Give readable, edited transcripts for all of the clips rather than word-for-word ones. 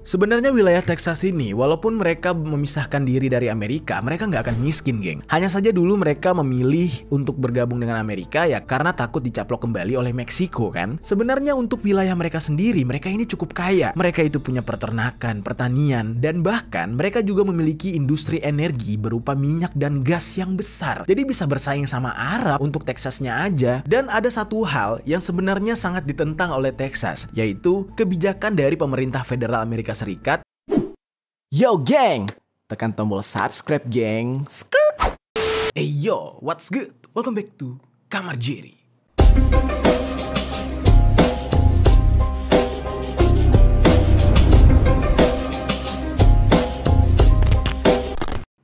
Sebenarnya wilayah Texas ini, walaupun mereka memisahkan diri dari Amerika, mereka nggak akan miskin, geng. Hanya saja dulu mereka memilih untuk bergabung dengan Amerika ya karena takut dicaplok kembali oleh Meksiko kan. Sebenarnya untuk wilayah mereka sendiri, mereka ini cukup kaya. Mereka itu punya peternakan, pertanian, dan bahkan mereka juga memiliki industri energi berupa minyak dan gas yang besar. Jadi bisa bersaing sama Arab untuk Texasnya aja. Dan ada satu hal yang sebenarnya sangat ditentang oleh Texas, yaitu kebijakan dari pemerintah federal Amerika Serikat. Yo geng, tekan tombol subscribe geng. Hey yo, what's good? Welcome back to Kamar Jerry.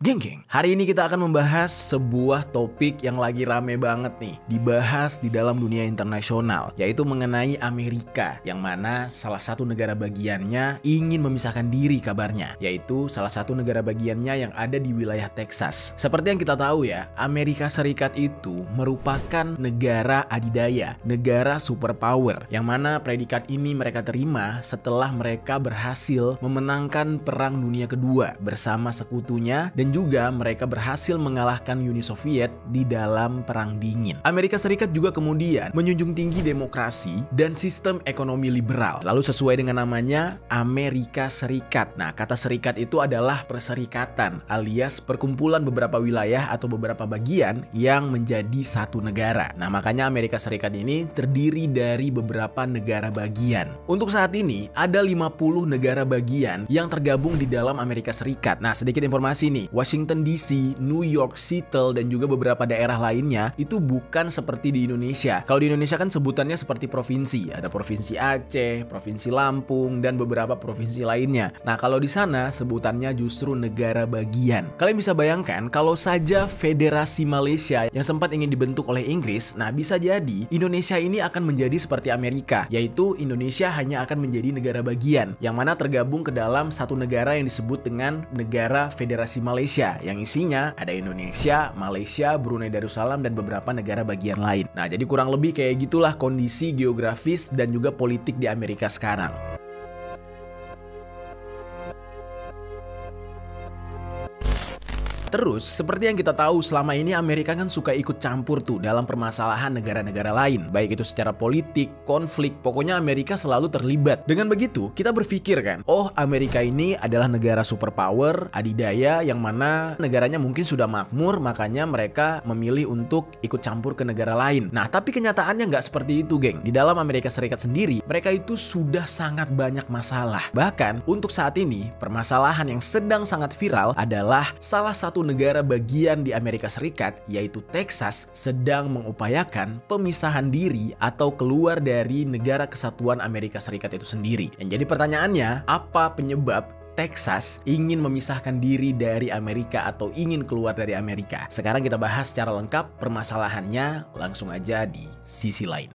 Geng, hari ini kita akan membahas sebuah topik yang lagi rame banget nih dibahas di dalam dunia internasional, yaitu mengenai Amerika, yang mana salah satu negara bagiannya ingin memisahkan diri kabarnya, yaitu salah satu negara bagiannya yang ada di wilayah Texas. Seperti yang kita tahu ya, Amerika Serikat itu merupakan negara adidaya, negara superpower, yang mana predikat ini mereka terima setelah mereka berhasil memenangkan Perang Dunia Kedua bersama sekutunya, dan juga mereka berhasil mengalahkan Uni Soviet di dalam Perang Dingin. Amerika Serikat juga kemudian menjunjung tinggi demokrasi dan sistem ekonomi liberal. Lalu sesuai dengan namanya, Amerika Serikat. Nah, kata serikat itu adalah perserikatan alias perkumpulan beberapa wilayah atau beberapa bagian yang menjadi satu negara. Nah, makanya Amerika Serikat ini terdiri dari beberapa negara bagian. Untuk saat ini, ada 50 negara bagian yang tergabung di dalam Amerika Serikat. Nah, sedikit informasi nih. Washington DC, New York, Seattle, dan juga beberapa daerah lainnya itu bukan seperti di Indonesia. Kalau di Indonesia kan sebutannya seperti provinsi. Ada Provinsi Aceh, Provinsi Lampung, dan beberapa provinsi lainnya. Nah, kalau di sana sebutannya justru negara bagian. Kalian bisa bayangkan kalau saja Federasi Malaysia yang sempat ingin dibentuk oleh Inggris, nah bisa jadi Indonesia ini akan menjadi seperti Amerika, yaitu Indonesia hanya akan menjadi negara bagian, yang mana tergabung ke dalam satu negara yang disebut dengan Negara Federasi Malaysia, yang isinya ada Indonesia, Malaysia, Brunei Darussalam, dan beberapa negara bagian lain. Nah, jadi kurang lebih kayak gitulah kondisi geografis dan juga politik di Amerika sekarang. Terus, seperti yang kita tahu selama ini Amerika kan suka ikut campur tuh dalam permasalahan negara-negara lain. Baik itu secara politik, konflik, pokoknya Amerika selalu terlibat. Dengan begitu, kita berpikir kan, oh Amerika ini adalah negara superpower, adidaya, yang mana negaranya mungkin sudah makmur, makanya mereka memilih untuk ikut campur ke negara lain. Nah, tapi kenyataannya nggak seperti itu, geng. Di dalam Amerika Serikat sendiri, mereka itu sudah sangat banyak masalah. Bahkan, untuk saat ini, permasalahan yang sedang sangat viral adalah salah satu negara bagian di Amerika Serikat, yaitu Texas, sedang mengupayakan pemisahan diri atau keluar dari negara kesatuan Amerika Serikat itu sendiri. Yang jadi pertanyaannya, apa penyebab Texas ingin memisahkan diri dari Amerika atau ingin keluar dari Amerika? Sekarang kita bahas secara lengkap permasalahannya, langsung aja di sisi lain.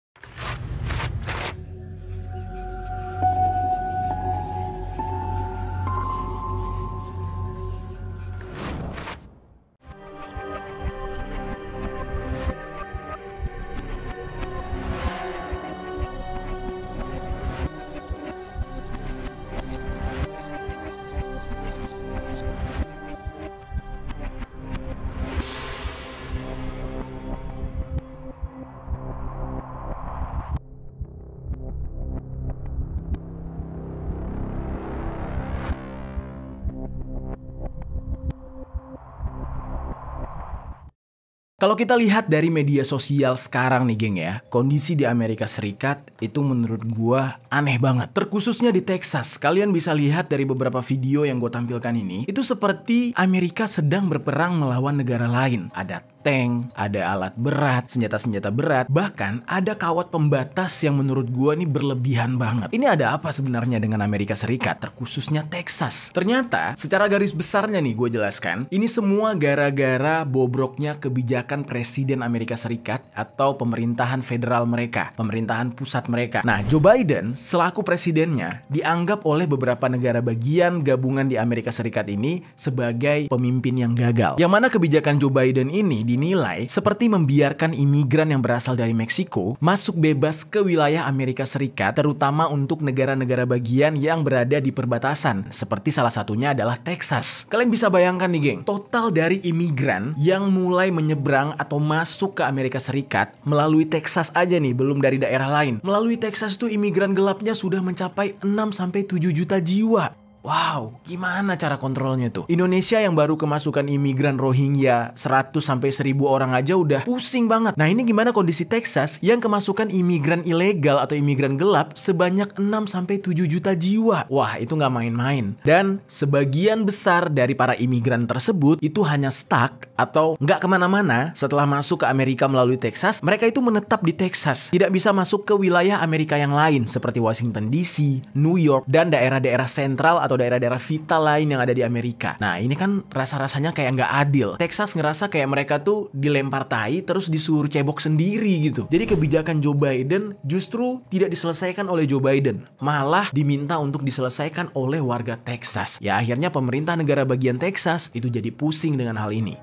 Kalau kita lihat dari media sosial sekarang nih geng ya, kondisi di Amerika Serikat itu menurut gua aneh banget. Terkhususnya di Texas, kalian bisa lihat dari beberapa video yang gue tampilkan ini, itu seperti Amerika sedang berperang melawan negara lain. Ada tank, ada alat berat, senjata-senjata berat, bahkan ada kawat pembatas yang menurut gua nih berlebihan banget. Ini ada apa sebenarnya dengan Amerika Serikat, terkhususnya Texas? Ternyata secara garis besarnya nih gue jelaskan, ini semua gara-gara bobroknya kebijakan Presiden Amerika Serikat atau pemerintahan federal mereka, pemerintahan pusat mereka. Nah, Joe Biden selaku presidennya dianggap oleh beberapa negara bagian gabungan di Amerika Serikat ini sebagai pemimpin yang gagal. Yang mana kebijakan Joe Biden ini dinilai seperti membiarkan imigran yang berasal dari Meksiko masuk bebas ke wilayah Amerika Serikat, terutama untuk negara-negara bagian yang berada di perbatasan, seperti salah satunya adalah Texas. Kalian bisa bayangkan nih geng, total dari imigran yang mulai menyeberang atau masuk ke Amerika Serikat melalui Texas aja nih, belum dari daerah lain. Melalui Texas tuh imigran gelapnya sudah mencapai 6-7 juta jiwa. Wow, gimana cara kontrolnya tuh? Indonesia yang baru kemasukan imigran Rohingya 100-1000 orang aja udah pusing banget. Nah ini gimana kondisi Texas yang kemasukan imigran ilegal atau imigran gelap sebanyak 6-7 juta jiwa? Wah, itu nggak main-main. Dan sebagian besar dari para imigran tersebut itu hanya stuck atau nggak kemana-mana setelah masuk ke Amerika melalui Texas. Mereka itu menetap di Texas, tidak bisa masuk ke wilayah Amerika yang lain seperti Washington DC, New York, dan daerah-daerah sentral atau daerah-daerah vital lain yang ada di Amerika. Nah ini kan rasa-rasanya kayak nggak adil. Texas ngerasa kayak mereka tuh dilempar tai terus disuruh cebok sendiri gitu. Jadi kebijakan Joe Biden justru tidak diselesaikan oleh Joe Biden, malah diminta untuk diselesaikan oleh warga Texas. Ya akhirnya pemerintah negara bagian Texas itu jadi pusing dengan hal ini.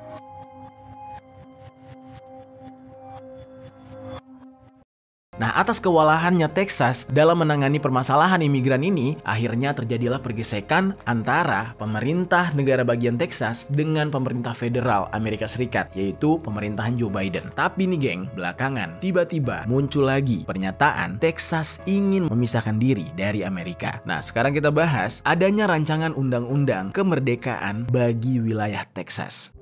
Nah, atas kewalahannya Texas dalam menangani permasalahan imigran ini, akhirnya terjadilah pergesekan antara pemerintah negara bagian Texas dengan pemerintah federal Amerika Serikat, yaitu pemerintahan Joe Biden. Tapi nih geng, belakangan tiba-tiba muncul lagi pernyataan Texas ingin memisahkan diri dari Amerika. Nah, sekarang kita bahas adanya rancangan undang-undang kemerdekaan bagi wilayah Texas.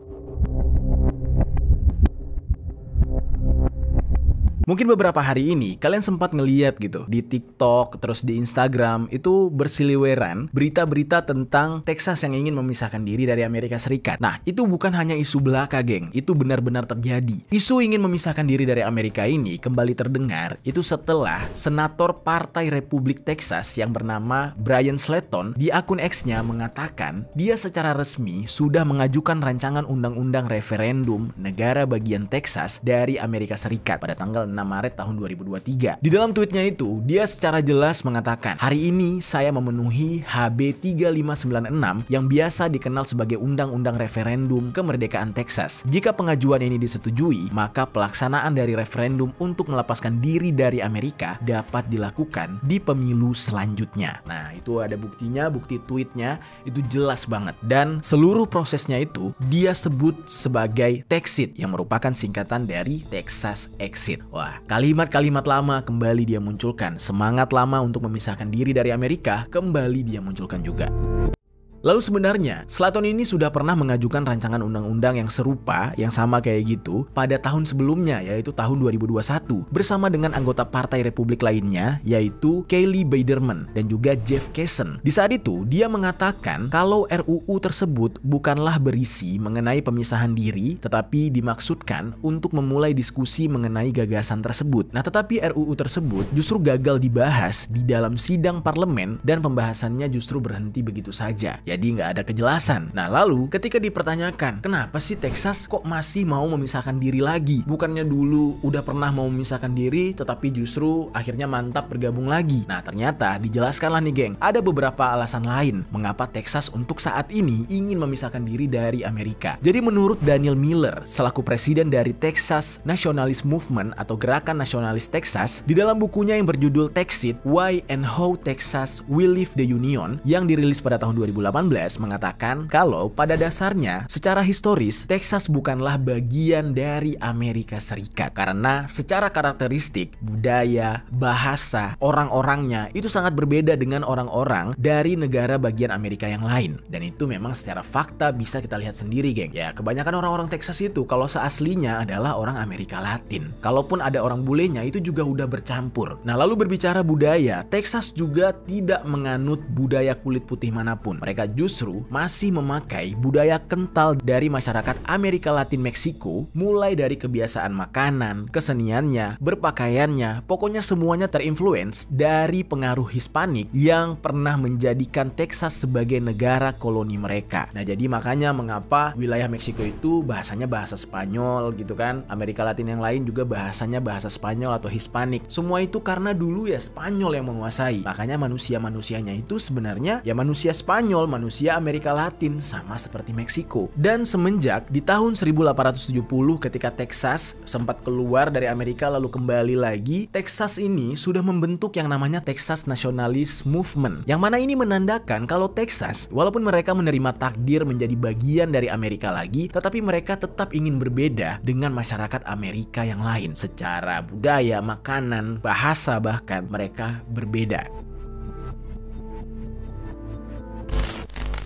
Mungkin beberapa hari ini kalian sempat ngeliat gitu di TikTok terus di Instagram itu bersiliweran berita-berita tentang Texas yang ingin memisahkan diri dari Amerika Serikat. Nah itu bukan hanya isu belaka geng, itu benar-benar terjadi. Isu ingin memisahkan diri dari Amerika ini kembali terdengar itu setelah Senator Partai Republik Texas yang bernama Brian Slayton di akun X-nya mengatakan dia secara resmi sudah mengajukan rancangan undang-undang referendum negara bagian Texas dari Amerika Serikat pada tanggal 6 Maret tahun 2023. Di dalam tweetnya itu, dia secara jelas mengatakan, hari ini saya memenuhi HB 3596 yang biasa dikenal sebagai Undang-Undang Referendum Kemerdekaan Texas. Jika pengajuan ini disetujui, maka pelaksanaan dari referendum untuk melepaskan diri dari Amerika dapat dilakukan di pemilu selanjutnya. Nah, itu ada buktinya, bukti tweetnya itu jelas banget. Dan seluruh prosesnya itu dia sebut sebagai Texit yang merupakan singkatan dari Texas Exit. Wah, kalimat-kalimat lama kembali dia munculkan. Semangat lama untuk memisahkan diri dari Amerika kembali dia munculkan juga. Lalu sebenarnya, Slayton ini sudah pernah mengajukan rancangan undang-undang yang serupa, yang sama kayak gitu, pada tahun sebelumnya, yaitu tahun 2021, bersama dengan anggota Partai Republik lainnya, yaitu Kayleigh Biederman dan juga Jeff Kesen. Di saat itu, dia mengatakan kalau RUU tersebut bukanlah berisi mengenai pemisahan diri, tetapi dimaksudkan untuk memulai diskusi mengenai gagasan tersebut. Nah, tetapi RUU tersebut justru gagal dibahas di dalam sidang parlemen dan pembahasannya justru berhenti begitu saja. Jadi nggak ada kejelasan. Nah lalu ketika dipertanyakan kenapa sih Texas kok masih mau memisahkan diri lagi? Bukannya dulu udah pernah mau memisahkan diri tetapi justru akhirnya mantap bergabung lagi. Nah ternyata dijelaskanlah nih geng, ada beberapa alasan lain mengapa Texas untuk saat ini ingin memisahkan diri dari Amerika. Jadi menurut Daniel Miller selaku presiden dari Texas Nationalist Movement atau Gerakan Nasionalis Texas, di dalam bukunya yang berjudul Texit, Why and How Texas Will Leave the Union yang dirilis pada tahun 2018 mengatakan kalau pada dasarnya secara historis Texas bukanlah bagian dari Amerika Serikat karena secara karakteristik, budaya, bahasa, orang-orangnya itu sangat berbeda dengan orang-orang dari negara bagian Amerika yang lain. Dan itu memang secara fakta bisa kita lihat sendiri geng. Ya kebanyakan orang-orang Texas itu kalau seaslinya adalah orang Amerika Latin. Kalaupun ada orang bulenya itu juga udah bercampur. Nah lalu berbicara budaya, Texas juga tidak menganut budaya kulit putih manapun. Mereka justru masih memakai budaya kental dari masyarakat Amerika Latin Meksiko, mulai dari kebiasaan makanan, keseniannya, berpakaiannya, pokoknya semuanya terinfluence dari pengaruh Hispanik yang pernah menjadikan Texas sebagai negara koloni mereka. Nah jadi makanya mengapa wilayah Meksiko itu bahasanya bahasa Spanyol gitu kan, Amerika Latin yang lain juga bahasanya bahasa Spanyol atau Hispanik. Semua itu karena dulu ya Spanyol yang menguasai. Makanya manusia-manusianya itu sebenarnya ya manusia Spanyol, manusia Amerika Latin, sama seperti Meksiko. Dan semenjak di tahun 1870 ketika Texas sempat keluar dari Amerika lalu kembali lagi, Texas ini sudah membentuk yang namanya Texas Nationalist Movement, yang mana ini menandakan kalau Texas, walaupun mereka menerima takdir menjadi bagian dari Amerika lagi, tetapi mereka tetap ingin berbeda dengan masyarakat Amerika yang lain. Secara budaya, makanan, bahasa bahkan mereka berbeda.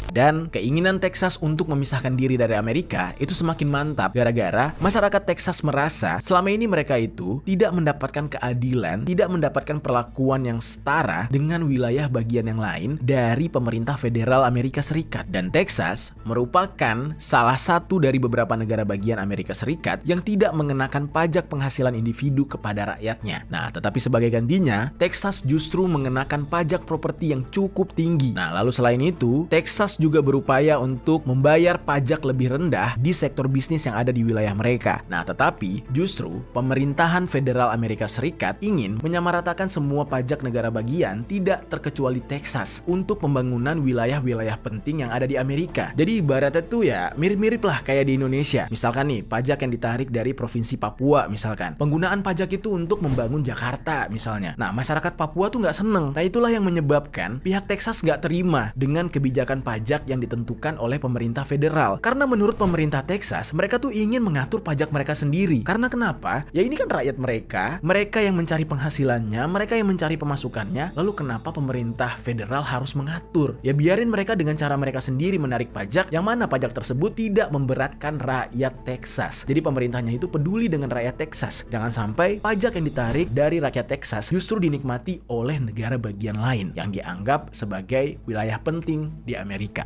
Dan keinginan Texas untuk memisahkan diri dari Amerika itu semakin mantap gara-gara masyarakat Texas merasa selama ini mereka itu tidak mendapatkan keadilan, tidak mendapatkan perlakuan yang setara dengan wilayah bagian yang lain dari pemerintah federal Amerika Serikat. Dan Texas merupakan salah satu dari beberapa negara bagian Amerika Serikat yang tidak mengenakan pajak penghasilan individu kepada rakyatnya. Nah, tetapi sebagai gantinya, Texas justru mengenakan pajak properti yang cukup tinggi. Nah, lalu selain itu, Texas juga berupaya untuk membayar pajak lebih rendah di sektor bisnis yang ada di wilayah mereka. Nah, tetapi justru pemerintahan federal Amerika Serikat ingin menyamaratakan semua pajak negara bagian tidak terkecuali Texas untuk pembangunan wilayah-wilayah penting yang ada di Amerika. Jadi ibaratnya tuh ya mirip-mirip lah kayak di Indonesia. Misalkan nih, pajak yang ditarik dari provinsi Papua misalkan. Penggunaan pajak itu untuk membangun Jakarta misalnya. Nah, masyarakat Papua tuh nggak seneng. Nah, itulah yang menyebabkan pihak Texas nggak terima dengan kebijakan pajak yang ditentukan oleh pemerintah federal. Karena menurut pemerintah Texas, mereka tuh ingin mengatur pajak mereka sendiri. Karena kenapa? Ya ini kan rakyat mereka yang mencari penghasilannya, mereka yang mencari pemasukannya, lalu kenapa pemerintah federal harus mengatur? Ya biarin mereka dengan cara mereka sendiri menarik pajak, yang mana pajak tersebut tidak memberatkan rakyat Texas. Jadi pemerintahnya itu peduli dengan rakyat Texas. Jangan sampai pajak yang ditarik dari rakyat Texas justru dinikmati oleh negara bagian lain yang dianggap sebagai wilayah penting di Amerika.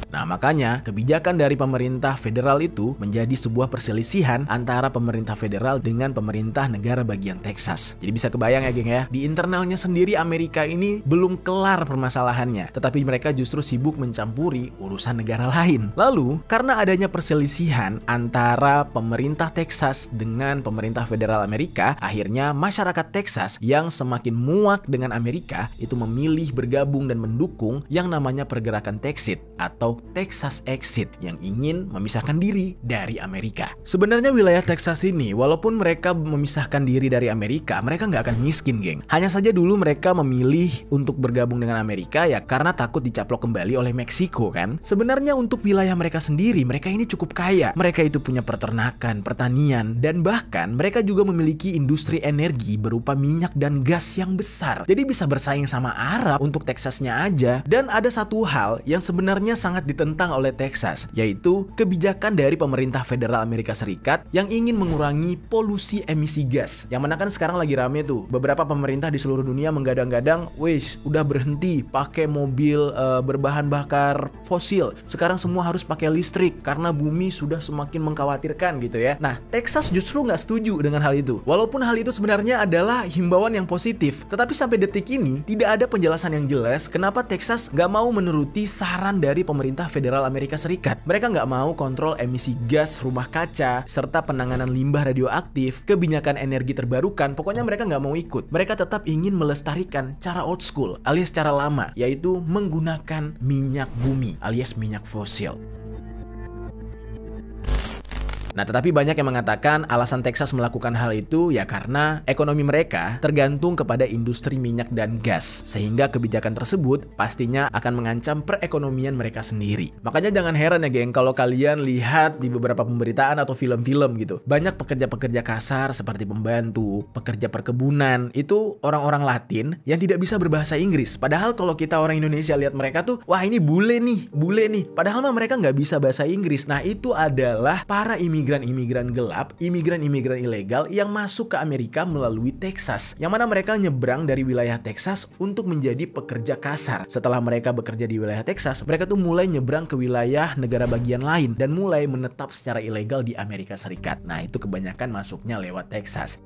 Nah, makanya kebijakan dari pemerintah federal itu menjadi sebuah perselisihan antara pemerintah federal dengan pemerintah negara bagian Texas. Jadi bisa kebayang ya geng ya, di internalnya sendiri Amerika ini belum kelar permasalahannya, tetapi mereka justru sibuk mencampuri urusan negara lain. Lalu, karena adanya perselisihan antara pemerintah Texas dengan pemerintah federal Amerika, akhirnya masyarakat Texas yang semakin muak dengan Amerika itu memilih bergabung dan mendukung yang namanya pergerakan Texit atau Texas Exit yang ingin memisahkan diri dari Amerika. Sebenarnya wilayah Texas ini, walaupun mereka memisahkan diri dari Amerika, mereka nggak akan miskin, geng. Hanya saja dulu mereka memilih untuk bergabung dengan Amerika ya karena takut dicaplok kembali oleh Meksiko kan. Sebenarnya untuk wilayah mereka sendiri, mereka ini cukup kaya. Mereka itu punya peternakan, pertanian, dan bahkan mereka juga memiliki industri energi berupa minyak dan gas yang besar. Jadi bisa bersaing sama Arab untuk Texasnya aja. Dan ada satu hal yang sebenarnya sangat ditentang oleh Texas, yaitu kebijakan dari pemerintah federal Amerika Serikat yang ingin mengurangi polusi emisi gas. Yang mana kan sekarang lagi rame tuh, beberapa pemerintah di seluruh dunia menggadang-gadang, wes udah berhenti pakai mobil berbahan bakar fosil. Sekarang semua harus pakai listrik karena bumi sudah semakin mengkhawatirkan gitu ya. Nah, Texas justru nggak setuju dengan hal itu. Walaupun hal itu sebenarnya adalah himbauan yang positif, tetapi sampai detik ini tidak ada penjelasan yang jelas kenapa Texas nggak mau menuruti saran dari pemerintah federal Amerika Serikat. Mereka nggak mau kontrol emisi gas rumah kaca, serta penanganan limbah radioaktif, kebijakan energi terbarukan, pokoknya mereka nggak mau ikut. Mereka tetap ingin melestarikan cara old school, alias cara lama, yaitu menggunakan minyak bumi, alias minyak fosil. Nah, tetapi banyak yang mengatakan alasan Texas melakukan hal itu ya karena ekonomi mereka tergantung kepada industri minyak dan gas, sehingga kebijakan tersebut pastinya akan mengancam perekonomian mereka sendiri. Makanya jangan heran ya geng kalau kalian lihat di beberapa pemberitaan atau film-film gitu, banyak pekerja-pekerja kasar seperti pembantu, pekerja perkebunan, itu orang-orang Latin yang tidak bisa berbahasa Inggris. Padahal kalau kita orang Indonesia lihat mereka tuh, wah ini bule nih. Padahal mah mereka nggak bisa bahasa Inggris. Nah, itu adalah para imigran gelap, imigran ilegal yang masuk ke Amerika melalui Texas. Yang mana mereka nyebrang dari wilayah Texas untuk menjadi pekerja kasar. Setelah mereka bekerja di wilayah Texas, mereka tuh mulai nyebrang ke wilayah negara bagian lain dan mulai menetap secara ilegal di Amerika Serikat. Nah, itu kebanyakan masuknya lewat Texas.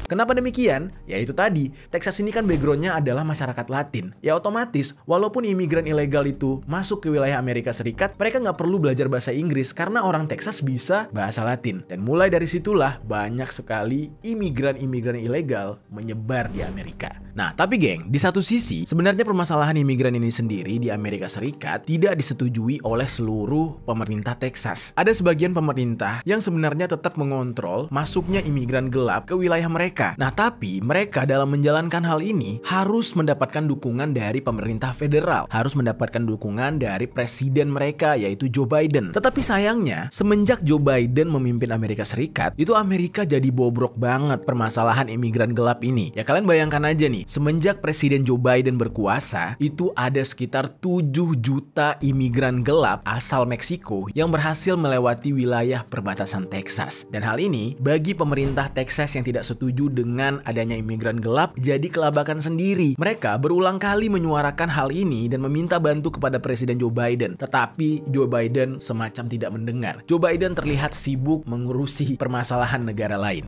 Kenapa demikian? Ya itu tadi, Texas ini kan backgroundnya adalah masyarakat Latin. Ya otomatis, walaupun imigran ilegal itu masuk ke wilayah Amerika Serikat, mereka nggak perlu belajar bahasa Inggris karena orang Texas bisa bahasa Latin. Dan mulai dari situlah banyak sekali imigran-imigran ilegal menyebar di Amerika. Nah, tapi geng, di satu sisi, sebenarnya permasalahan imigran ini sendiri di Amerika Serikat tidak disetujui oleh seluruh pemerintah Texas. Ada sebagian pemerintah yang sebenarnya tetap mengontrol masuknya imigran gelap ke wilayah mereka. Nah, tapi mereka dalam menjalankan hal ini harus mendapatkan dukungan dari pemerintah federal, harus mendapatkan dukungan dari presiden mereka, yaitu Joe Biden. Tetapi sayangnya, semenjak Joe Biden memimpin Amerika Serikat, itu Amerika jadi bobrok banget permasalahan imigran gelap ini. Ya kalian bayangkan aja nih, semenjak Presiden Joe Biden berkuasa, itu ada sekitar 7 juta imigran gelap asal Meksiko yang berhasil melewati wilayah perbatasan Texas. Dan hal ini, bagi pemerintah Texas yang tidak setuju dengan adanya imigran gelap, jadi kelabakan sendiri. Mereka berulang kali menyuarakan hal ini dan meminta bantu kepada Presiden Joe Biden. Tetapi Joe Biden semacam tidak mendengar. Joe Biden terlihat sibuk mengurusi permasalahan negara lain.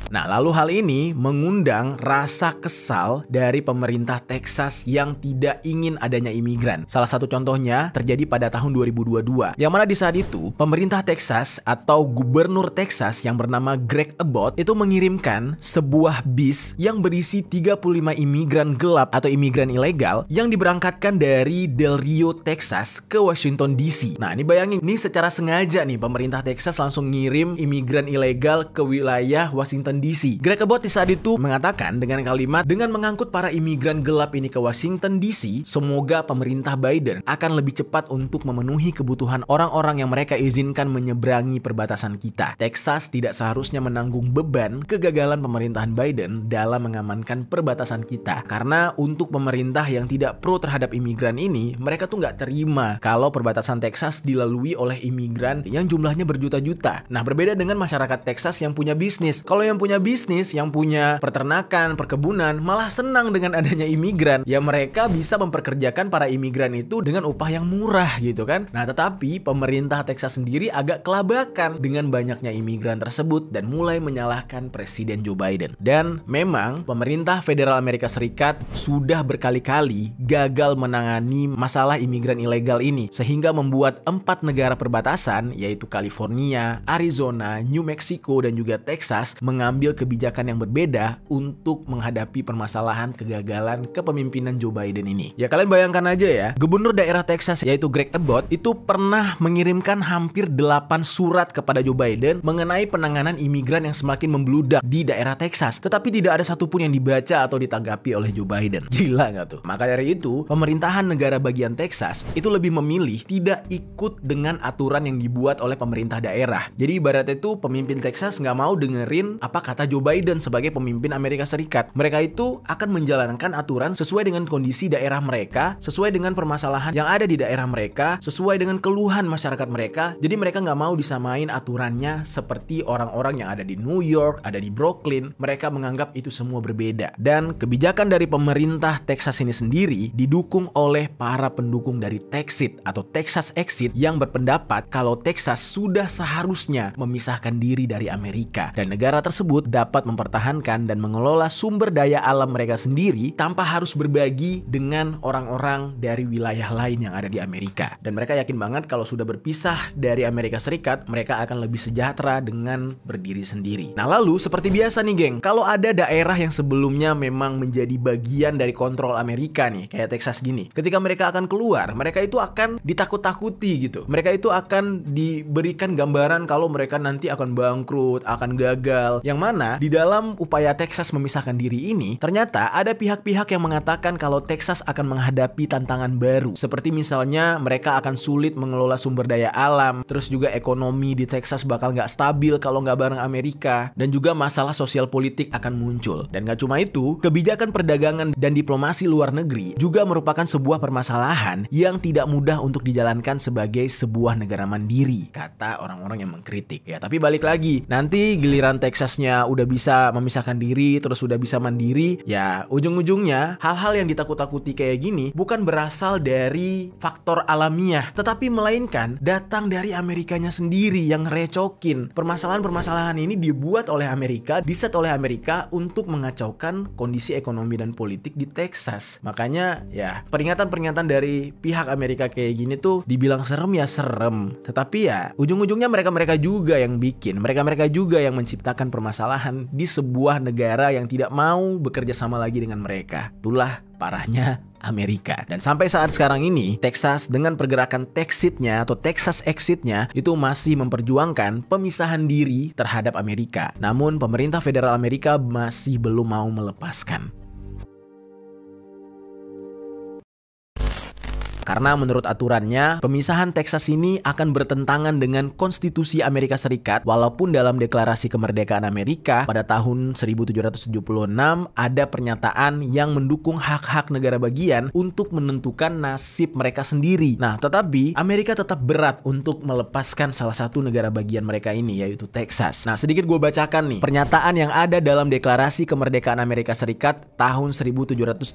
Nah, lalu hal ini mengundang rasa kesal dari pemerintah Texas yang tidak ingin adanya imigran. Salah satu contohnya terjadi pada tahun 2022, yang mana di saat itu pemerintah Texas atau gubernur Texas yang bernama Greg Abbott itu mengirimkan sebuah bis yang berisi 35 imigran gelap atau imigran ilegal yang diberangkatkan dari Del Rio, Texas ke Washington DC. Nah, ini bayangin, ini secara sengaja nih pemerintah Texas langsung ngirim imigran ilegal ke wilayah Washington DC. Greg Abbott di saat itu mengatakan dengan kalimat, dengan mengangkut para imigran gelap ini ke Washington DC, semoga pemerintah Biden akan lebih cepat untuk memenuhi kebutuhan orang-orang yang mereka izinkan menyeberangi perbatasan kita. Texas tidak seharusnya menanggung beban kegagalan pemerintahan Biden dalam mengamankan perbatasan kita. Karena untuk pemerintah yang tidak pro terhadap imigran ini, mereka tuh nggak terima kalau perbatasan Texas dilalui oleh imigran yang jumlahnya berjuta-juta. Nah, berbeda dengan masyarakat Texas yang punya bisnis. Kalau yang punya bisnis, yang punya peternakan, perkebunan, malah senang dengan adanya imigran. Ya mereka bisa memperkerjakan para imigran itu dengan upah yang murah gitu kan. Nah, tetapi pemerintah Texas sendiri agak kelabakan dengan banyaknya imigran tersebut dan mulai menyalahkan Presiden Joe Biden. Dan memang pemerintah federal Amerika Serikat sudah berkali-kali gagal menangani masalah imigran ilegal ini, sehingga membuat 4 negara perbatasan yaitu California, Arizona, New Mexico, dan juga Texas mengambil kebijakan yang berbeda untuk menghadapi permasalahan kegagalan kepemimpinan Joe Biden ini. Ya kalian bayangkan aja ya, gubernur daerah Texas yaitu Greg Abbott itu pernah mengirimkan hampir 8 surat kepada Joe Biden mengenai penanganan imigran yang semakin membludak di daerah Texas, tetapi tidak ada satupun yang dibaca atau ditanggapi oleh Joe Biden. Gila nggak tuh? Maka dari itu, pemerintahan negara bagian Texas itu lebih memilih tidak ikut dengan aturan yang dibuat oleh pemerintah daerah. Jadi ibaratnya itu pemimpin Texas nggak mau dengerin apa kata Joe Biden sebagai pemimpin Amerika Serikat. Mereka itu akan menjalankan aturan sesuai dengan kondisi daerah mereka, sesuai dengan permasalahan yang ada di daerah mereka, sesuai dengan keluhan masyarakat mereka. Jadi mereka nggak mau disamain aturannya seperti orang-orang yang ada di New York, ada di Brooklyn. Mereka menganggap itu semua berbeda. Dan kebijakan dari pemerintah Texas ini sendiri didukung oleh para pendukung dari Texit atau Texas Exit yang berpendapat kalau Texas sudah seharusnya memisahkan diri dari Amerika dan negara tersebut dapat mempertahankan dan mengelola sumber daya alam mereka sendiri tanpa harus berbagi dengan orang-orang dari wilayah lain yang ada di Amerika. Dan mereka yakin banget kalau sudah berpisah dari Amerika Serikat, mereka akan lebih sejahtera dengan berdiri sendiri. Nah, lalu seperti biasa nih geng, kalau ada daerah yang sebelumnya memang menjadi bagian dari kontrol Amerika nih, kayak Texas gini, ketika mereka akan keluar, mereka itu akan ditakut-takuti gitu. Mereka itu akan diberikan gambaran kalau mereka nanti akan bangkrut, akan gagal. Yang mana di dalam upaya Texas memisahkan diri ini, ternyata ada pihak-pihak yang mengatakan kalau Texas akan menghadapi tantangan baru. Seperti misalnya mereka akan sulit mengelola sumber daya alam, terus juga ekonomi di Texas bakal nggak stabil kalau nggak bareng Amerika, dan juga masalah sosial politik akan muncul. Dan nggak cuma itu, kebijakan perdagangan dan diplomasi luar negeri juga merupakan sebuah permasalahan yang tidak mudah untuk dijalankan sebagai sebuah negara mandiri, kata orang-orang yang mengkritik. Ya tapi balik lagi, nanti giliran Texasnya misalnya udah bisa memisahkan diri, terus udah bisa mandiri, ya ujung-ujungnya hal-hal yang ditakut-takuti kayak gini bukan berasal dari faktor alamiah, tetapi melainkan datang dari Amerikanya sendiri yang recokin. Permasalahan-permasalahan ini dibuat oleh Amerika, diset oleh Amerika untuk mengacaukan kondisi ekonomi dan politik di Texas. Makanya ya peringatan-peringatan dari pihak Amerika kayak gini tuh dibilang serem ya serem, tetapi ya ujung-ujungnya mereka-mereka juga yang bikin, mereka-mereka juga yang menciptakan permasalahan di sebuah negara yang tidak mau bekerja sama lagi dengan mereka. Itulah parahnya Amerika. Dan sampai saat sekarang ini, Texas dengan pergerakan Texitnya atau Texas Exitnya itu masih memperjuangkan pemisahan diri terhadap Amerika. Namun pemerintah federal Amerika masih belum mau melepaskan. Karena menurut aturannya, pemisahan Texas ini akan bertentangan dengan konstitusi Amerika Serikat, walaupun dalam deklarasi kemerdekaan Amerika pada tahun 1776 ada pernyataan yang mendukung hak-hak negara bagian untuk menentukan nasib mereka sendiri. Nah, tetapi Amerika tetap berat untuk melepaskan salah satu negara bagian mereka ini, yaitu Texas. Nah, sedikit gue bacakan nih pernyataan yang ada dalam deklarasi kemerdekaan Amerika Serikat tahun 1776.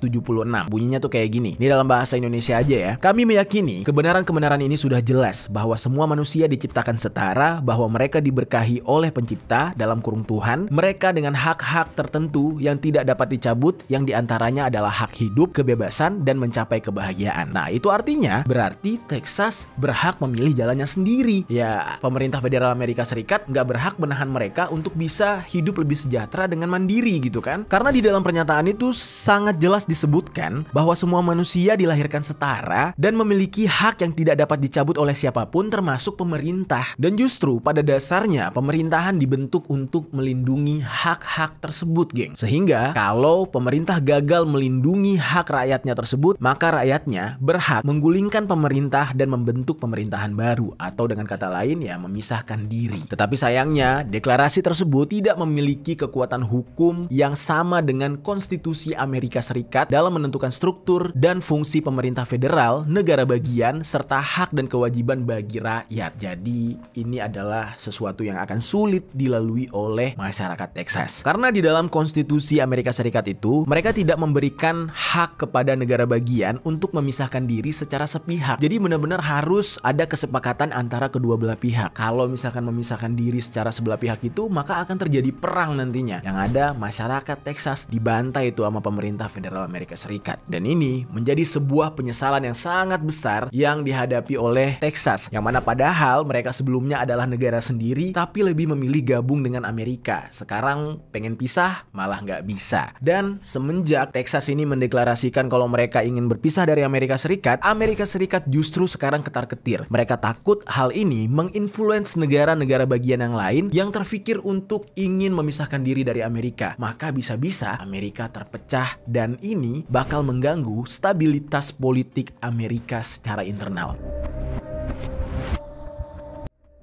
Bunyinya tuh kayak gini. Ini dalam bahasa Indonesia aja ya. Kami meyakini kebenaran-kebenaran ini sudah jelas bahwa semua manusia diciptakan setara, bahwa mereka diberkahi oleh pencipta dalam kurung Tuhan, mereka dengan hak-hak tertentu yang tidak dapat dicabut, yang diantaranya adalah hak hidup, kebebasan, dan mencapai kebahagiaan. Nah, itu artinya berarti Texas berhak memilih jalannya sendiri. Ya, pemerintah federal Amerika Serikat nggak berhak menahan mereka untuk bisa hidup lebih sejahtera dengan mandiri gitu kan. Karena di dalam pernyataan itu sangat jelas disebutkan bahwa semua manusia dilahirkan setara dan memiliki hak yang tidak dapat dicabut oleh siapapun termasuk pemerintah. Dan justru pada dasarnya pemerintahan dibentuk untuk melindungi hak-hak tersebut, geng. Sehingga kalau pemerintah gagal melindungi hak rakyatnya tersebut, maka rakyatnya berhak menggulingkan pemerintah dan membentuk pemerintahan baru, atau dengan kata lain ya memisahkan diri. Tetapi sayangnya deklarasi tersebut tidak memiliki kekuatan hukum yang sama dengan konstitusi Amerika Serikat dalam menentukan struktur dan fungsi pemerintah federal, negara bagian, serta hak dan kewajiban bagi rakyat. Jadi ini adalah sesuatu yang akan sulit dilalui oleh masyarakat Texas. Karena di dalam konstitusi Amerika Serikat itu, mereka tidak memberikan hak kepada negara bagian untuk memisahkan diri secara sepihak. Jadi benar-benar harus ada kesepakatan antara kedua belah pihak. Kalau misalkan memisahkan diri secara sebelah pihak itu, maka akan terjadi perang nantinya. Yang ada masyarakat Texas dibantai itu sama pemerintah federal Amerika Serikat. Dan ini menjadi sebuah penyesalan yang sangat besar yang dihadapi oleh Texas, yang mana padahal mereka sebelumnya adalah negara sendiri tapi lebih memilih gabung dengan Amerika. Sekarang pengen pisah malah nggak bisa. Dan semenjak Texas ini mendeklarasikan kalau mereka ingin berpisah dari Amerika Serikat, Amerika Serikat justru sekarang ketar-ketir. Mereka takut hal ini menginfluence negara-negara bagian yang lain yang terfikir untuk ingin memisahkan diri dari Amerika. Maka bisa-bisa Amerika terpecah dan ini bakal mengganggu stabilitas politik Amerika secara internal.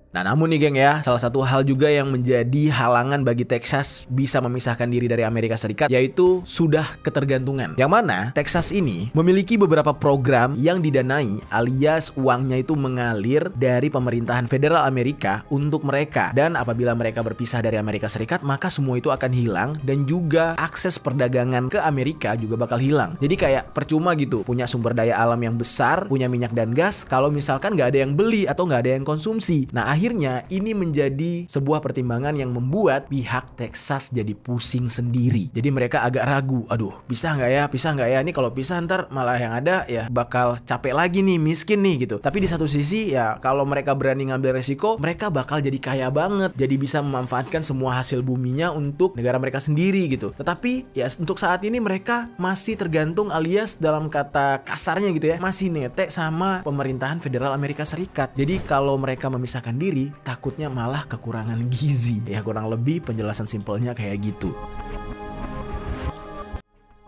Nah, namun nih geng ya, salah satu hal juga yang menjadi halangan bagi Texas bisa memisahkan diri dari Amerika Serikat yaitu sudah ketergantungan. Yang mana Texas ini memiliki beberapa program yang didanai alias uangnya itu mengalir dari pemerintahan federal Amerika untuk mereka. Dan apabila mereka berpisah dari Amerika Serikat, maka semua itu akan hilang dan juga akses perdagangan ke Amerika juga bakal hilang. Jadi kayak percuma gitu punya sumber daya alam yang besar, punya minyak dan gas, kalau misalkan nggak ada yang beli atau nggak ada yang konsumsi. Nah, akhirnya ini menjadi sebuah pertimbangan yang membuat pihak Texas jadi pusing sendiri. Jadi mereka agak ragu, aduh pisah nggak ya, pisah nggak ya, ini kalau pisah ntar malah yang ada ya bakal capek lagi nih, miskin nih gitu. Tapi di satu sisi ya kalau mereka berani ngambil resiko, mereka bakal jadi kaya banget, jadi bisa memanfaatkan semua hasil buminya untuk negara mereka sendiri gitu. Tetapi ya untuk saat ini mereka masih tergantung alias dalam kata kasarnya gitu ya, masih netek sama pemerintahan federal Amerika Serikat. Jadi kalau mereka memisahkan diri, takutnya malah kekurangan gizi. Ya kurang lebih penjelasan simpelnya kayak gitu.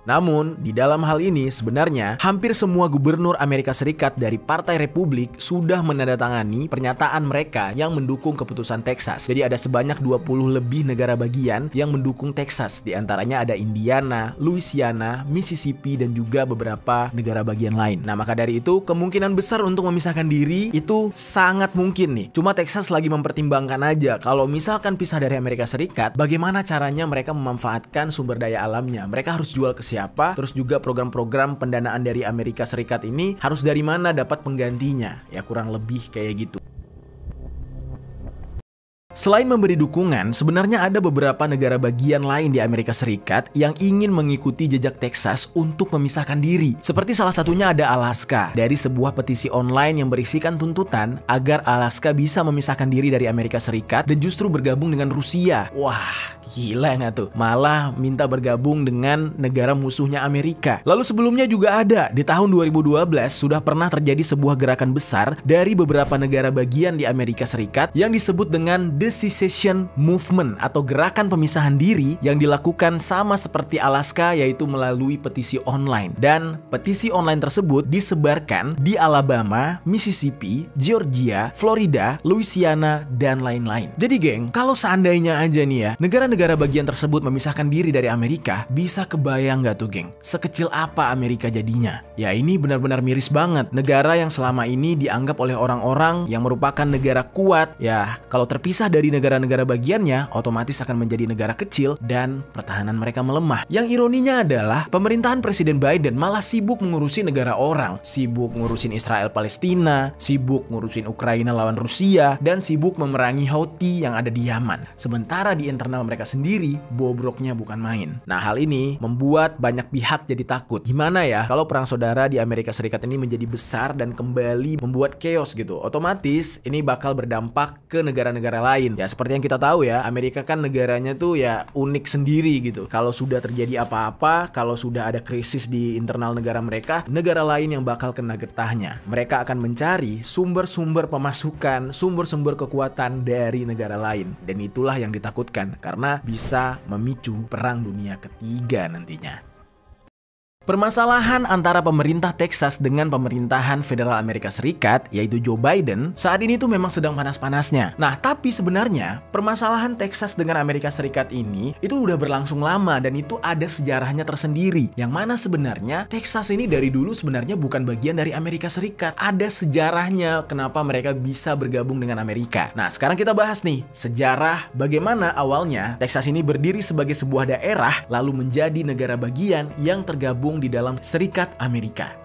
Namun, di dalam hal ini sebenarnya hampir semua gubernur Amerika Serikat dari Partai Republik sudah menandatangani pernyataan mereka yang mendukung keputusan Texas. Jadi ada sebanyak 20 lebih negara bagian yang mendukung Texas. Di antaranya ada Indiana, Louisiana, Mississippi, dan juga beberapa negara bagian lain. Nah, maka dari itu kemungkinan besar untuk memisahkan diri itu sangat mungkin nih. Cuma Texas lagi mempertimbangkan aja kalau misalkan pisah dari Amerika Serikat, bagaimana caranya mereka memanfaatkan sumber daya alamnya. Mereka harus jual ke siapa, terus juga program-program pendanaan dari Amerika Serikat ini harus dari mana dapat penggantinya. Ya kurang lebih kayak gitu. Selain memberi dukungan, sebenarnya ada beberapa negara bagian lain di Amerika Serikat yang ingin mengikuti jejak Texas untuk memisahkan diri. Seperti salah satunya ada Alaska. Dari sebuah petisi online yang berisikan tuntutan agar Alaska bisa memisahkan diri dari Amerika Serikat dan justru bergabung dengan Rusia. Wah, gila nggak tuh? Malah minta bergabung dengan negara musuhnya Amerika. Lalu sebelumnya juga ada, di tahun 2012 sudah pernah terjadi sebuah gerakan besar dari beberapa negara bagian di Amerika Serikat yang disebut dengan The Secession Movement atau gerakan pemisahan diri yang dilakukan sama seperti Alaska, yaitu melalui petisi online. Dan petisi online tersebut disebarkan di Alabama, Mississippi, Georgia, Florida, Louisiana, dan lain-lain. Jadi geng, kalau seandainya aja nih ya, negara-negara bagian tersebut memisahkan diri dari Amerika, bisa kebayang nggak tuh geng? Sekecil apa Amerika jadinya? Ya ini benar-benar miris banget. Negara yang selama ini dianggap oleh orang-orang yang merupakan negara kuat, ya kalau terpisah dari negara-negara bagiannya, otomatis akan menjadi negara kecil dan pertahanan mereka melemah. Yang ironinya adalah pemerintahan Presiden Biden malah sibuk mengurusi negara orang, sibuk ngurusin Israel Palestina, sibuk ngurusin Ukraina lawan Rusia, dan sibuk memerangi Houthi yang ada di Yaman. Sementara di internal mereka sendiri, bobroknya bukan main. Nah, hal ini membuat banyak pihak jadi takut. Gimana ya kalau perang saudara di Amerika Serikat ini menjadi besar dan kembali membuat chaos gitu? Otomatis ini bakal berdampak ke negara-negara lain. Ya seperti yang kita tahu ya, Amerika kan negaranya tuh ya unik sendiri gitu. Kalau sudah terjadi apa-apa, kalau sudah ada krisis di internal negara mereka, negara lain yang bakal kena getahnya. Mereka akan mencari sumber-sumber pemasukan, sumber-sumber kekuatan dari negara lain. Dan itulah yang ditakutkan karena bisa memicu perang dunia ketiga nantinya. Permasalahan antara pemerintah Texas dengan pemerintahan federal Amerika Serikat, yaitu Joe Biden, saat ini tuh memang sedang panas-panasnya. Nah, tapi sebenarnya permasalahan Texas dengan Amerika Serikat ini itu udah berlangsung lama dan itu ada sejarahnya tersendiri. Yang mana sebenarnya Texas ini dari dulu sebenarnya bukan bagian dari Amerika Serikat. Ada sejarahnya kenapa mereka bisa bergabung dengan Amerika. Nah, sekarang kita bahas nih sejarah bagaimana awalnya Texas ini berdiri sebagai sebuah daerah lalu menjadi negara bagian yang tergabung di dalam Serikat Amerika.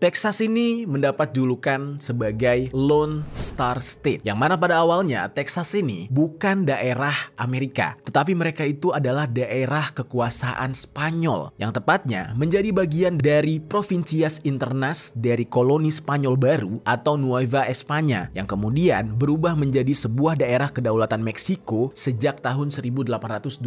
Texas ini mendapat julukan sebagai Lone Star State, yang mana pada awalnya Texas ini bukan daerah Amerika, tetapi mereka itu adalah daerah kekuasaan Spanyol, yang tepatnya menjadi bagian dari Provincias Internas dari koloni Spanyol baru atau Nueva España, yang kemudian berubah menjadi sebuah daerah kedaulatan Meksiko sejak tahun 1821.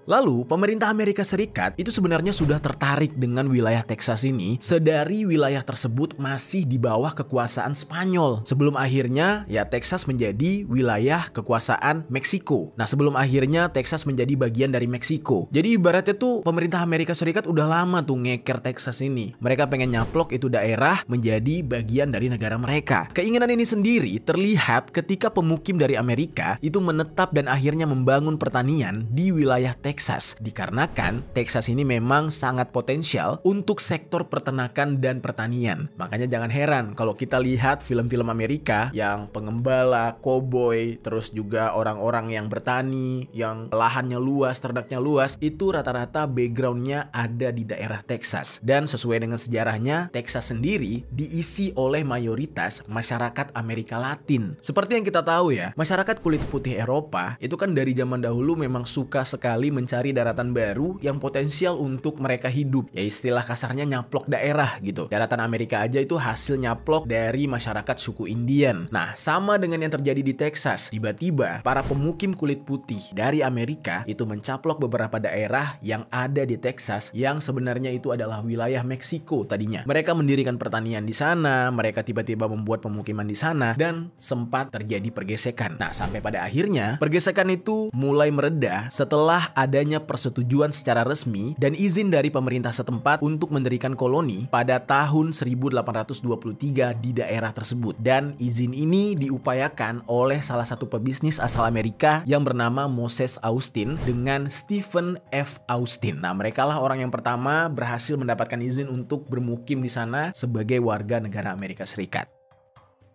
Lalu, pemerintah Amerika Serikat itu sebenarnya sudah tertarik dengan wilayah Texas ini dari wilayah tersebut masih di bawah kekuasaan Spanyol. Sebelum akhirnya ya Texas menjadi wilayah kekuasaan Meksiko. Nah, sebelum akhirnya Texas menjadi bagian dari Meksiko. Jadi ibaratnya tuh pemerintah Amerika Serikat udah lama tuh ngeker Texas ini. Mereka pengen nyaplok itu daerah menjadi bagian dari negara mereka. Keinginan ini sendiri terlihat ketika pemukim dari Amerika itu menetap dan akhirnya membangun pertanian di wilayah Texas. Dikarenakan Texas ini memang sangat potensial untuk sektor peternakan dan pertanian. Makanya jangan heran kalau kita lihat film-film Amerika yang pengembala, koboi, terus juga orang-orang yang bertani, yang lahannya luas, ternaknya luas, itu rata-rata backgroundnya ada di daerah Texas. Dan sesuai dengan sejarahnya, Texas sendiri diisi oleh mayoritas masyarakat Amerika Latin. Seperti yang kita tahu ya, masyarakat kulit putih Eropa itu kan dari zaman dahulu memang suka sekali mencari daratan baru yang potensial untuk mereka hidup. Ya istilah kasarnya nyaplok daerah gitu. Daratan Amerika aja itu hasil nyaplok dari masyarakat suku Indian. Nah, sama dengan yang terjadi di Texas. Tiba-tiba para pemukim kulit putih dari Amerika itu mencaplok beberapa daerah yang ada di Texas yang sebenarnya itu adalah wilayah Meksiko tadinya. Mereka mendirikan pertanian di sana, mereka tiba-tiba membuat pemukiman di sana, dan sempat terjadi pergesekan. Nah, sampai pada akhirnya pergesekan itu mulai mereda setelah adanya persetujuan secara resmi dan izin dari pemerintah setempat untuk mendirikan koloni pada tahun 1823 di daerah tersebut. Dan izin ini diupayakan oleh salah satu pebisnis asal Amerika yang bernama Moses Austin dengan Stephen F. Austin. Nah, mereka lah orang yang pertama berhasil mendapatkan izin untuk bermukim di sana sebagai warga negara Amerika Serikat.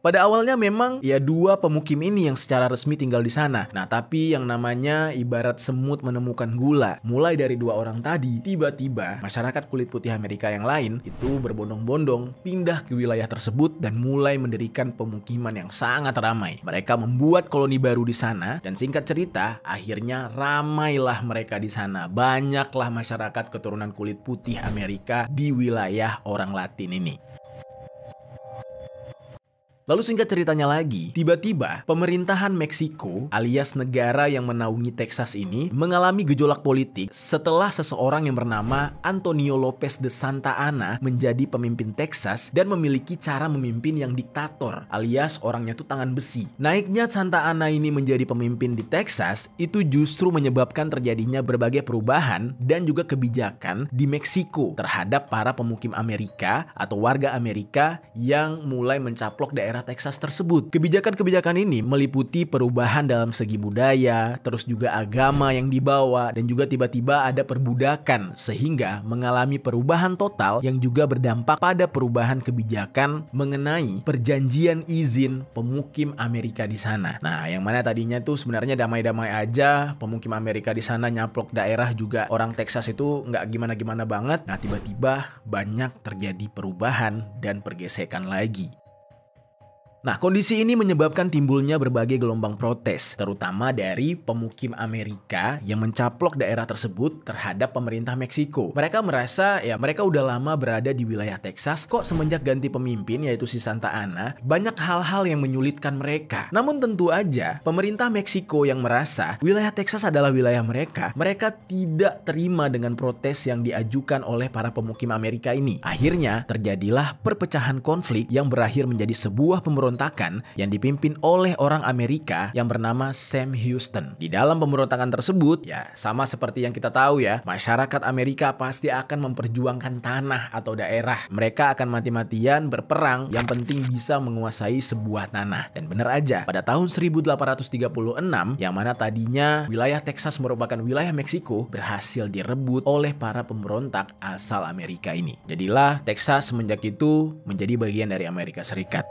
Pada awalnya memang ya dua pemukim ini yang secara resmi tinggal di sana. Nah, tapi yang namanya ibarat semut menemukan gula. Mulai dari dua orang tadi, tiba-tiba masyarakat kulit putih Amerika yang lain itu berbondong-bondong pindah ke wilayah tersebut dan mulai mendirikan pemukiman yang sangat ramai. Mereka membuat koloni baru di sana dan singkat cerita, akhirnya ramailah mereka di sana. Banyaklah masyarakat keturunan kulit putih Amerika di wilayah orang Latin ini. Lalu singkat ceritanya lagi, tiba-tiba pemerintahan Meksiko alias negara yang menaungi Texas ini mengalami gejolak politik setelah seseorang yang bernama Antonio Lopez de Santa Anna menjadi pemimpin Texas dan memiliki cara memimpin yang diktator alias orangnya tuh tangan besi. Naiknya Santa Anna ini menjadi pemimpin di Texas itu justru menyebabkan terjadinya berbagai perubahan dan juga kebijakan di Meksiko terhadap para pemukim Amerika atau warga Amerika yang mulai mencaplok daerah Texas tersebut. Kebijakan-kebijakan ini meliputi perubahan dalam segi budaya, terus juga agama yang dibawa, dan juga tiba-tiba ada perbudakan sehingga mengalami perubahan total yang juga berdampak pada perubahan kebijakan mengenai perjanjian izin pemukim Amerika di sana. Nah, yang mana tadinya tuh sebenarnya damai-damai aja, pemukim Amerika di sana nyaplok daerah juga orang Texas itu nggak gimana-gimana banget. Nah, tiba-tiba banyak terjadi perubahan dan pergesekan lagi. Nah, kondisi ini menyebabkan timbulnya berbagai gelombang protes, terutama dari pemukim Amerika yang mencaplok daerah tersebut terhadap pemerintah Meksiko. Mereka merasa ya mereka udah lama berada di wilayah Texas, kok semenjak ganti pemimpin yaitu si Santa Anna, banyak hal-hal yang menyulitkan mereka. Namun tentu aja, pemerintah Meksiko yang merasa wilayah Texas adalah wilayah mereka, mereka tidak terima dengan protes yang diajukan oleh para pemukim Amerika ini. Akhirnya, terjadilah perpecahan konflik yang berakhir menjadi sebuah pemberontakan yang dipimpin oleh orang Amerika yang bernama Sam Houston. Di dalam pemberontakan tersebut, ya sama seperti yang kita tahu ya, masyarakat Amerika pasti akan memperjuangkan tanah atau daerah. Mereka akan mati-matian berperang, yang penting bisa menguasai sebuah tanah. Dan benar aja, pada tahun 1836, yang mana tadinya wilayah Texas merupakan wilayah Meksiko, berhasil direbut oleh para pemberontak asal Amerika ini. Jadilah Texas semenjak itu menjadi bagian dari Amerika Serikat.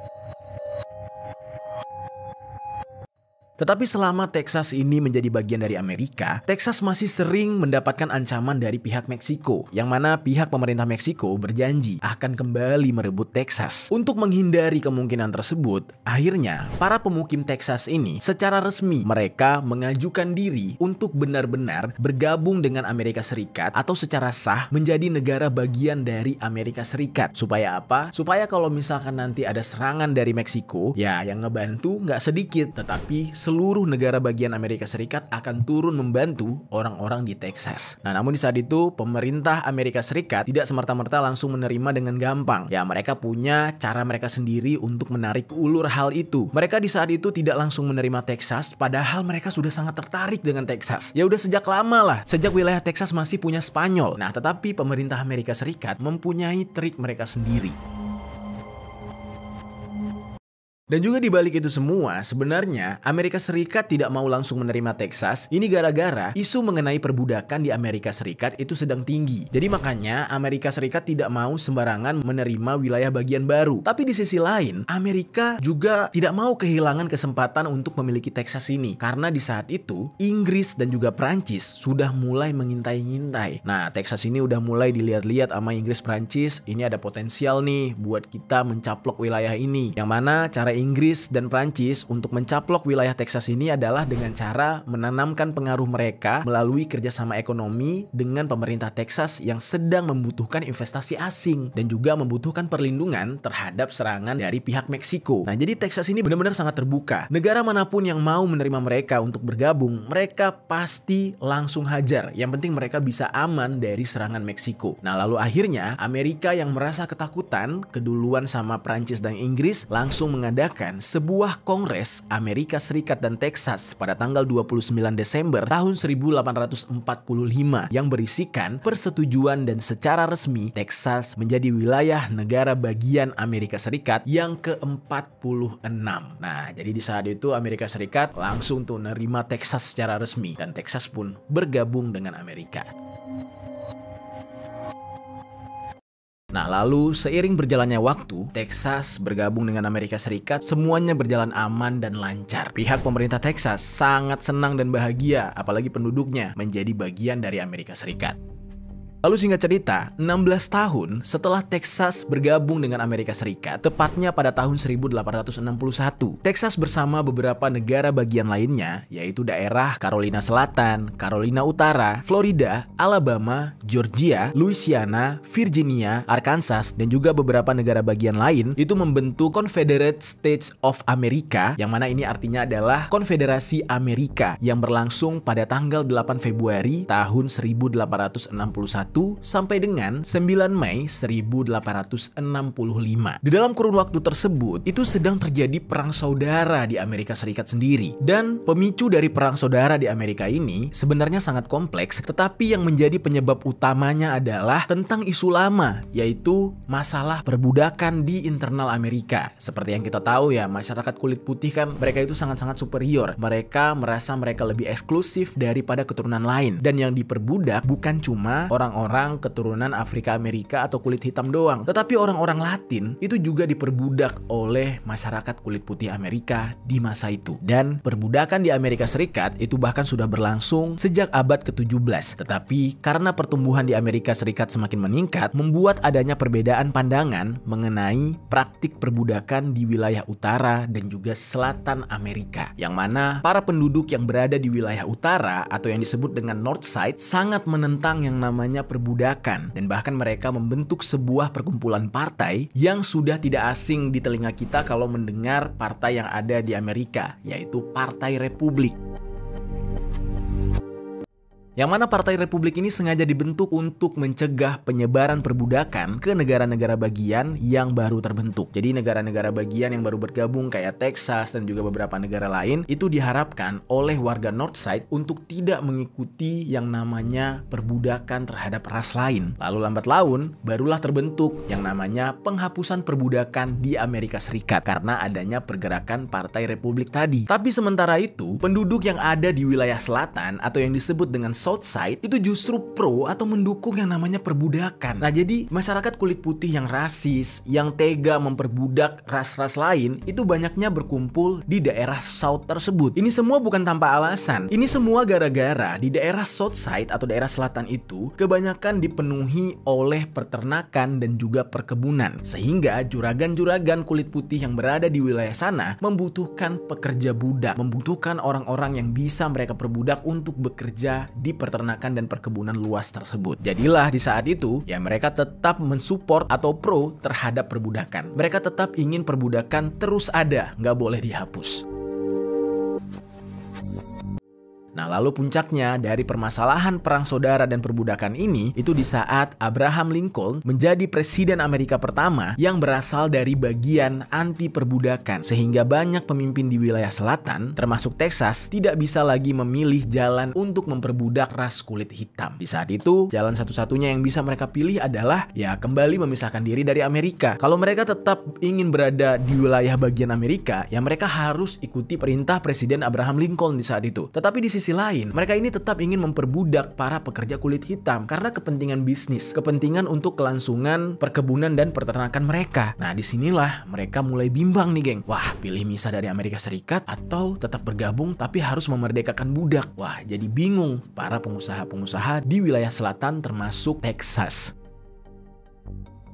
Tetapi selama Texas ini menjadi bagian dari Amerika, Texas masih sering mendapatkan ancaman dari pihak Meksiko, yang mana pihak pemerintah Meksiko berjanji akan kembali merebut Texas. Untuk menghindari kemungkinan tersebut, akhirnya para pemukim Texas ini secara resmi mereka mengajukan diri untuk benar-benar bergabung dengan Amerika Serikat atau secara sah menjadi negara bagian dari Amerika Serikat. Supaya apa? Supaya kalau misalkan nanti ada serangan dari Meksiko, ya yang ngebantu nggak sedikit, tetapi seluruh negara bagian Amerika Serikat akan turun membantu orang-orang di Texas. Nah, namun di saat itu pemerintah Amerika Serikat tidak semerta-merta langsung menerima dengan gampang. Ya, mereka punya cara mereka sendiri untuk menarik ulur hal itu. Mereka di saat itu tidak langsung menerima Texas, padahal mereka sudah sangat tertarik dengan Texas. Ya udah sejak lama lah, sejak wilayah Texas masih punya Spanyol. Nah, tetapi pemerintah Amerika Serikat mempunyai trik mereka sendiri. Dan juga di balik itu semua, sebenarnya Amerika Serikat tidak mau langsung menerima Texas. Ini gara-gara isu mengenai perbudakan di Amerika Serikat itu sedang tinggi. Jadi makanya Amerika Serikat tidak mau sembarangan menerima wilayah bagian baru. Tapi di sisi lain, Amerika juga tidak mau kehilangan kesempatan untuk memiliki Texas ini. Karena di saat itu, Inggris dan juga Prancis sudah mulai mengintai-ngintai. Nah, Texas ini udah mulai dilihat-lihat sama Inggris Prancis. Ini ada potensial nih buat kita mencaplok wilayah ini. Yang mana cara Inggris dan Prancis untuk mencaplok wilayah Texas ini adalah dengan cara menanamkan pengaruh mereka melalui kerjasama ekonomi dengan pemerintah Texas yang sedang membutuhkan investasi asing dan juga membutuhkan perlindungan terhadap serangan dari pihak Meksiko. Nah, jadi Texas ini benar-benar sangat terbuka. Negara manapun yang mau menerima mereka untuk bergabung, mereka pasti langsung hajar. Yang penting mereka bisa aman dari serangan Meksiko. Nah, lalu akhirnya Amerika yang merasa ketakutan keduluan sama Prancis dan Inggris langsung mengadakan sebuah kongres Amerika Serikat dan Texas pada tanggal 29 Desember tahun 1845 yang berisikan persetujuan dan secara resmi Texas menjadi wilayah negara bagian Amerika Serikat yang ke-46. Nah, jadi di saat itu Amerika Serikat langsung tuh nerima Texas secara resmi dan Texas pun bergabung dengan Amerika. Nah, lalu seiring berjalannya waktu, Texas bergabung dengan Amerika Serikat, semuanya berjalan aman dan lancar. Pihak pemerintah Texas sangat senang dan bahagia, apalagi penduduknya menjadi bagian dari Amerika Serikat. Lalu singkat cerita, 16 tahun setelah Texas bergabung dengan Amerika Serikat, tepatnya pada tahun 1861, Texas bersama beberapa negara bagian lainnya, yaitu daerah Carolina Selatan, Carolina Utara, Florida, Alabama, Georgia, Louisiana, Virginia, Arkansas, dan juga beberapa negara bagian lain, itu membentuk Confederate States of America, yang mana ini artinya adalah Konfederasi Amerika, yang berlangsung pada tanggal 8 Februari tahun 1861 sampai dengan 9 Mei 1865. Di dalam kurun waktu tersebut, itu sedang terjadi perang saudara di Amerika Serikat sendiri. Dan pemicu dari perang saudara di Amerika ini sebenarnya sangat kompleks, tetapi yang menjadi penyebab utamanya adalah tentang isu lama, yaitu masalah perbudakan di internal Amerika. Seperti yang kita tahu ya, masyarakat kulit putih kan mereka itu sangat-sangat superior. Mereka merasa mereka lebih eksklusif daripada keturunan lain. Dan yang diperbudak bukan cuma orang-orang keturunan Afrika Amerika atau kulit hitam doang, tetapi orang-orang Latin itu juga diperbudak oleh masyarakat kulit putih Amerika di masa itu. Dan perbudakan di Amerika Serikat itu bahkan sudah berlangsung sejak abad ke-17. Tetapi karena pertumbuhan di Amerika Serikat semakin meningkat, membuat adanya perbedaan pandangan mengenai praktik perbudakan di wilayah utara dan juga selatan Amerika. Yang mana para penduduk yang berada di wilayah utara atau yang disebut dengan North Side sangat menentang yang namanya perbudakan, dan bahkan mereka membentuk sebuah perkumpulan partai yang sudah tidak asing di telinga kita kalau mendengar partai yang ada di Amerika, yaitu Partai Republik. Yang mana Partai Republik ini sengaja dibentuk untuk mencegah penyebaran perbudakan ke negara-negara bagian yang baru terbentuk. Jadi negara-negara bagian yang baru bergabung kayak Texas dan juga beberapa negara lain itu diharapkan oleh warga Northside untuk tidak mengikuti yang namanya perbudakan terhadap ras lain. Lalu lambat laun barulah terbentuk yang namanya penghapusan perbudakan di Amerika Serikat karena adanya pergerakan Partai Republik tadi. Tapi sementara itu, penduduk yang ada di wilayah selatan atau yang disebut dengan Southside itu justru pro atau mendukung yang namanya perbudakan. Nah, jadi masyarakat kulit putih yang rasis, yang tega memperbudak ras-ras lain itu banyaknya berkumpul di daerah South tersebut. Ini semua bukan tanpa alasan. Ini semua gara-gara di daerah Southside atau daerah selatan itu kebanyakan dipenuhi oleh peternakan dan juga perkebunan. Sehingga juragan-juragan kulit putih yang berada di wilayah sana membutuhkan pekerja budak, membutuhkan orang-orang yang bisa mereka perbudak untuk bekerja di peternakan dan perkebunan luas tersebut. Jadilah di saat itu, ya mereka tetap mensupport atau pro terhadap perbudakan. Mereka tetap ingin perbudakan terus ada, nggak boleh dihapus. Nah, lalu puncaknya dari permasalahan perang saudara dan perbudakan ini itu di saat Abraham Lincoln menjadi presiden Amerika pertama yang berasal dari bagian anti perbudakan, sehingga banyak pemimpin di wilayah selatan termasuk Texas tidak bisa lagi memilih jalan untuk memperbudak ras kulit hitam. Di saat itu, jalan satu-satunya yang bisa mereka pilih adalah ya kembali memisahkan diri dari Amerika. Kalau mereka tetap ingin berada di wilayah bagian Amerika, ya mereka harus ikuti perintah Presiden Abraham Lincoln di saat itu. Tetapi di sisi lain, mereka ini tetap ingin memperbudak para pekerja kulit hitam karena kepentingan bisnis, kepentingan untuk kelangsungan perkebunan dan peternakan mereka. Nah, disinilah mereka mulai bimbang nih, geng. Wah, pilih misah dari Amerika Serikat atau tetap bergabung tapi harus memerdekakan budak. Wah, jadi bingung para pengusaha-pengusaha di wilayah selatan termasuk Texas.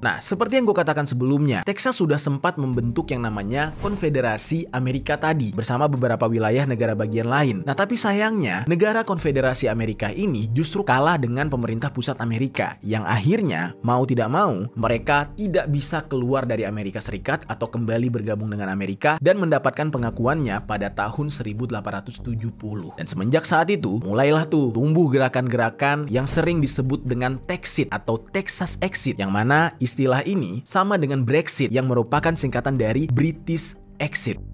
Nah, seperti yang gue katakan sebelumnya, Texas sudah sempat membentuk yang namanya Konfederasi Amerika tadi bersama beberapa wilayah negara bagian lain. Nah, tapi sayangnya negara Konfederasi Amerika ini justru kalah dengan pemerintah pusat Amerika yang akhirnya mau tidak mau mereka tidak bisa keluar dari Amerika Serikat atau kembali bergabung dengan Amerika dan mendapatkan pengakuannya pada tahun 1870. Dan semenjak saat itu mulailah tuh tumbuh gerakan-gerakan yang sering disebut dengan Texit atau Texas Exit, yang mana istilah ini sama dengan Brexit yang merupakan singkatan dari British Exit.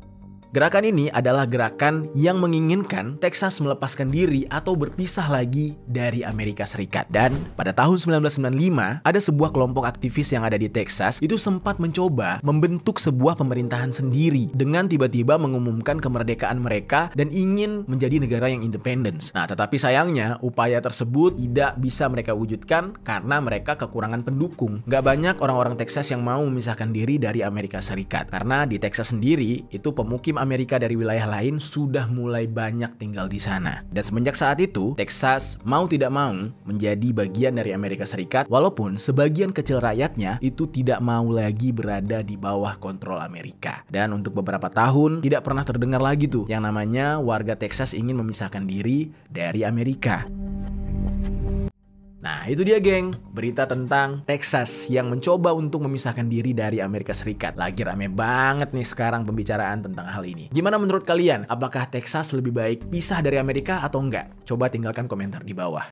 Gerakan ini adalah gerakan yang menginginkan Texas melepaskan diri atau berpisah lagi dari Amerika Serikat. Dan pada tahun 1995, ada sebuah kelompok aktivis yang ada di Texas itu sempat mencoba membentuk sebuah pemerintahan sendiri dengan tiba-tiba mengumumkan kemerdekaan mereka dan ingin menjadi negara yang independen. Nah, tetapi sayangnya upaya tersebut tidak bisa mereka wujudkan karena mereka kekurangan pendukung. Gak banyak orang-orang Texas yang mau memisahkan diri dari Amerika Serikat karena di Texas sendiri itu pemukim Amerika dari wilayah lain sudah mulai banyak tinggal di sana. Dan semenjak saat itu, Texas mau tidak mau menjadi bagian dari Amerika Serikat walaupun sebagian kecil rakyatnya itu tidak mau lagi berada di bawah kontrol Amerika. Dan untuk beberapa tahun tidak pernah terdengar lagi tuh yang namanya warga Texas ingin memisahkan diri dari Amerika. Nah, itu dia geng, berita tentang Texas yang mencoba untuk memisahkan diri dari Amerika Serikat. Lagi rame banget nih sekarang pembicaraan tentang hal ini. Gimana menurut kalian? Apakah Texas lebih baik pisah dari Amerika atau enggak? Coba tinggalkan komentar di bawah.